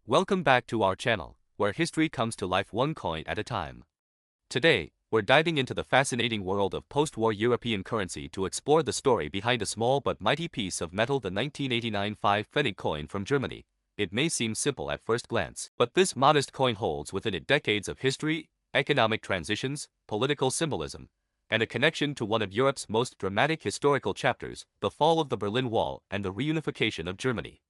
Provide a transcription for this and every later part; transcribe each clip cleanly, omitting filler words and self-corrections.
Welcome back to our channel, where history comes to life one coin at a time. Today, we're diving into the fascinating world of post-war European currency to explore the story behind a small but mighty piece of metal, the 1989 Pfennig coin from Germany. It may seem simple at first glance, but this modest coin holds within it decades of history, economic transitions, political symbolism, and a connection to one of Europe's most dramatic historical chapters, the fall of the Berlin Wall and the reunification of Germany.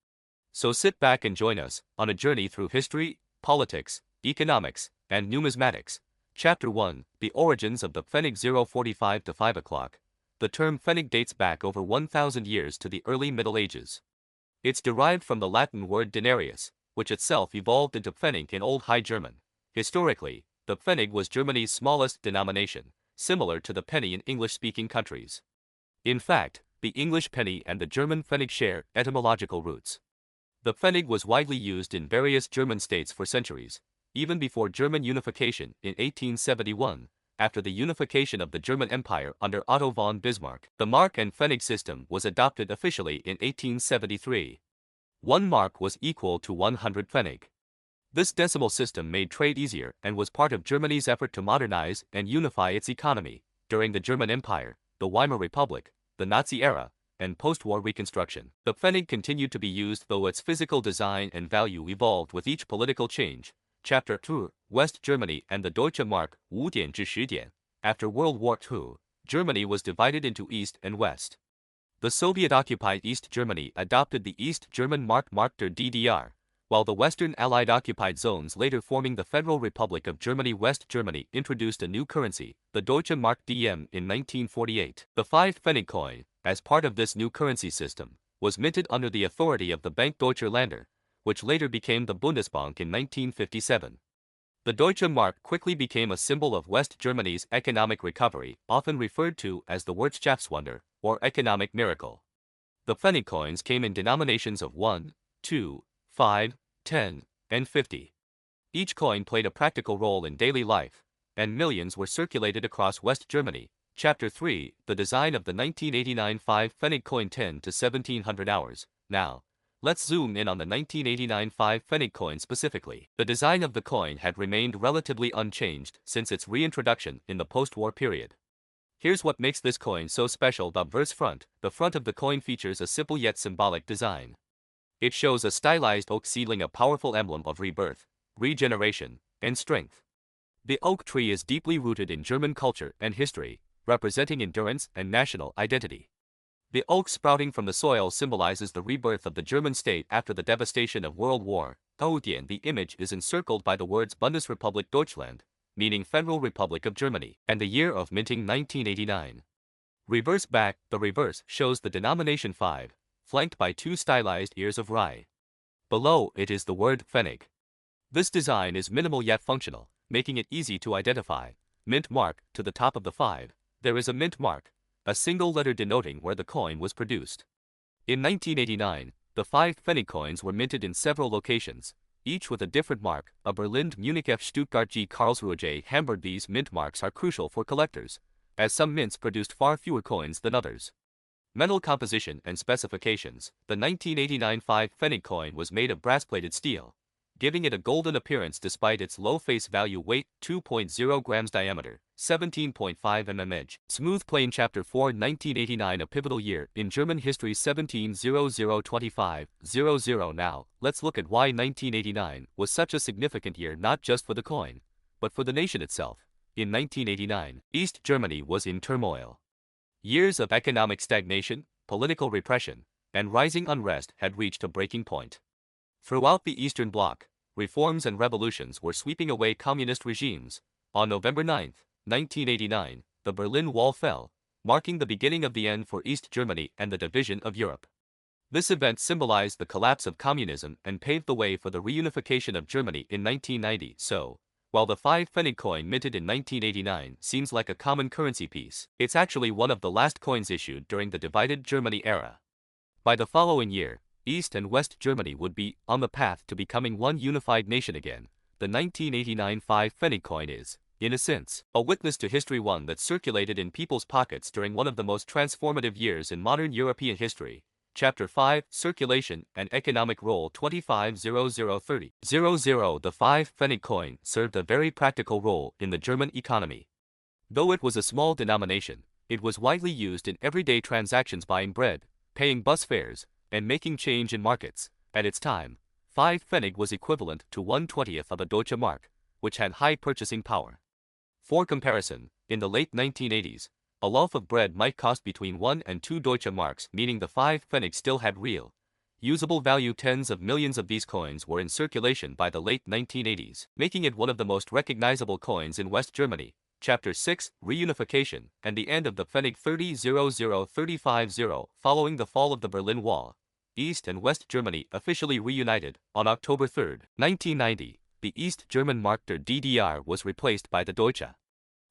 So sit back and join us on a journey through history, politics, economics, and numismatics. Chapter 1, The Origins of the Pfennig. 045 to 5 o'clock. The term Pfennig dates back over 1,000 years to the early Middle Ages. It's derived from the Latin word denarius, which itself evolved into Pfennig in Old High German. Historically, the Pfennig was Germany's smallest denomination, similar to the penny in English-speaking countries. In fact, the English penny and the German Pfennig share etymological roots. The Pfennig was widely used in various German states for centuries, even before German unification in 1871. After the unification of the German Empire under Otto von Bismarck, the mark and Pfennig system was adopted officially in 1873. 1 mark was equal to 100 Pfennig. This decimal system made trade easier and was part of Germany's effort to modernize and unify its economy during the German Empire, the Weimar Republic, the Nazi era, and post-war reconstruction. The Pfennig continued to be used, though its physical design and value evolved with each political change. Chapter 2, West Germany and the Deutsche Mark, 5 点至10点. After World War II, Germany was divided into East and West. The Soviet-occupied East Germany adopted the East German Mark, der DDR, while the Western Allied occupied zones, later forming the Federal Republic of Germany, West Germany, introduced a new currency, the Deutsche Mark DM, in 1948. The 5 Pfennig coin, as part of this new currency system, was minted under the authority of the Bank Deutscher Länder, which later became the Bundesbank in 1957. The Deutsche Mark quickly became a symbol of West Germany's economic recovery, often referred to as the Wirtschaftswunder, or economic miracle. The Pfennig coins came in denominations of 1, 2, 5, 10, and 50. Each coin played a practical role in daily life, and millions were circulated across West Germany. Chapter 3, The Design of the 1989 5 Pfennig coin. 10 to 1700 hours. Now, let's zoom in on the 1989 5 Pfennig coin specifically. The design of the coin had remained relatively unchanged since its reintroduction in the post-war period. Here's what makes this coin so special. The obverse front. The front of the coin features a simple yet symbolic design. It shows a stylized oak seedling, a powerful emblem of rebirth, regeneration, and strength. The oak tree is deeply rooted in German culture and history, representing endurance and national identity. The oak sprouting from the soil symbolizes the rebirth of the German state after the devastation of World War II. The image is encircled by the words Bundesrepublik Deutschland, meaning Federal Republic of Germany, and the year of minting 1989. Reverse back. The reverse shows the denomination 5, flanked by 2 stylized ears of rye. Below it is the word Pfennig. This design is minimal yet functional, making it easy to identify. Mint mark. To the top of the 5, there is a mint mark, a single letter denoting where the coin was produced. In 1989, the 5 Pfennig coins were minted in several locations, each with a different mark, a Berlin, Munich, F, Stuttgart, G, Karlsruhe, J, Hamburg. These mint marks are crucial for collectors, as some mints produced far fewer coins than others. Metal composition and specifications. The 1989 5 Pfennig coin was made of brass-plated steel, giving it a golden appearance despite its low face value. Weight, 2.0 grams. Diameter, 17.5 mm edge. Smooth plane. Chapter 4, 1989, a pivotal year in German history. 1700-25-00. Now, let's look at why 1989 was such a significant year, not just for the coin, but for the nation itself. In 1989, East Germany was in turmoil. Years of economic stagnation, political repression, and rising unrest had reached a breaking point. Throughout the Eastern Bloc, reforms and revolutions were sweeping away communist regimes. On November 9, 1989, the Berlin Wall fell, marking the beginning of the end for East Germany and the division of Europe. This event symbolized the collapse of communism and paved the way for the reunification of Germany in 1990. So, while the 5 Pfennig coin minted in 1989 seems like a common currency piece, it's actually one of the last coins issued during the divided Germany era. By the following year, East and West Germany would be on the path to becoming one unified nation again. The 1989 5 Pfennig coin is, in a sense, a witness to history, one that circulated in people's pockets during one of the most transformative years in modern European history. Chapter 5, Circulation and Economic Role 250030. 00 The 5 Pfennig coin served a very practical role in the German economy. Though it was a small denomination, it was widely used in everyday transactions, buying bread, paying bus fares, and making change in markets. At its time, 5 Pfennig was equivalent to 1/20th of a Deutsche Mark, which had high purchasing power. For comparison, in the late 1980s, a loaf of bread might cost between 1 and 2 Deutsche Marks, meaning the 5 Pfennig still had real, usable value. Tens of millions of these coins were in circulation by the late 1980s, making it one of the most recognizable coins in West Germany. Chapter 6, Reunification and the End of the Pfennig 30-00-35-0. Following the fall of the Berlin Wall, East and West Germany officially reunited on October 3, 1990. The East German Mark der DDR was replaced by the Deutsche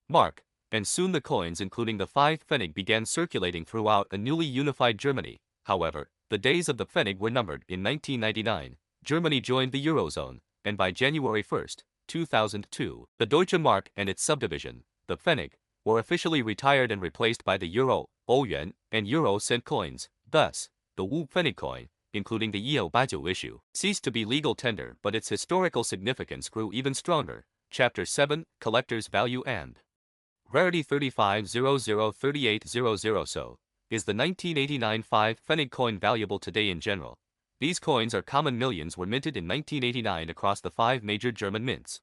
Mark, and soon the coins including the 5 Pfennig began circulating throughout a newly unified Germany. However, the days of the Pfennig were numbered. In 1999, Germany joined the Eurozone, and by January 1, 2002, the Deutsche Mark and its subdivision, the Pfennig, were officially retired and replaced by the Euro, Yuan, and Euro cent coins. Thus, the Wu Pfennig coin, including the 1989 issue, ceased to be legal tender, but its historical significance grew even stronger. Chapter 7, Collector's Value and Rarity 35003800. So, is the 1989 5 Pfennig coin valuable today? In general, these coins are common. Millions were minted in 1989 across the 5 major German mints.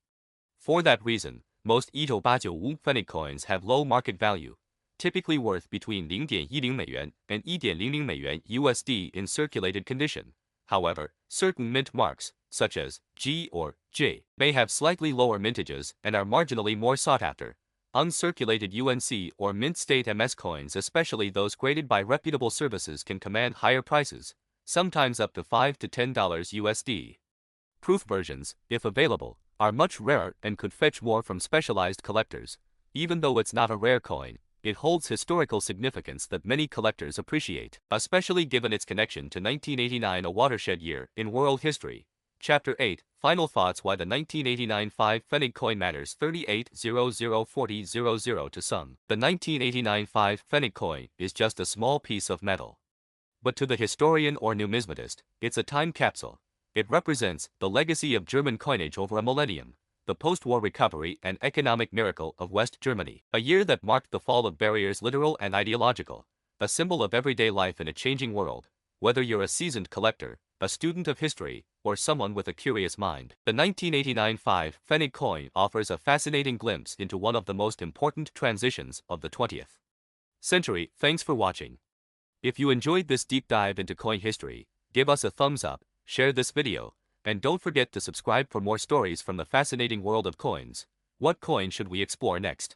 For that reason, most 1989 Wu Pfennig coins have low market value, typically worth between 0.10 美元 and 1.00 美元 USD in circulated condition. However, certain mint marks, such as G or J, may have slightly lower mintages and are marginally more sought after. Uncirculated UNC or mint state MS coins, especially those graded by reputable services, can command higher prices, sometimes up to $5 to $10 USD. Proof versions, if available, are much rarer and could fetch more from specialized collectors. Even though it's not a rare coin, it holds historical significance that many collectors appreciate, especially given its connection to 1989, a watershed year in world history. Chapter 8, Final Thoughts. Why the 1989 5 Pfennig coin matters. 38004000. To some, the 1989 5 Pfennig coin is just a small piece of metal. But to the historian or numismatist, it's a time capsule. It represents the legacy of German coinage over a millennium, the post-war recovery and economic miracle of West Germany, a year that marked the fall of barriers, literal and ideological, a symbol of everyday life in a changing world. Whether you're a seasoned collector, a student of history, or someone with a curious mind, the 1989 5 Pfennig coin offers a fascinating glimpse into one of the most important transitions of the 20th century. Thanks for watching. If you enjoyed this deep dive into coin history, give us a thumbs up, share this video, and don't forget to subscribe for more stories from the fascinating world of coins. What coin should we explore next?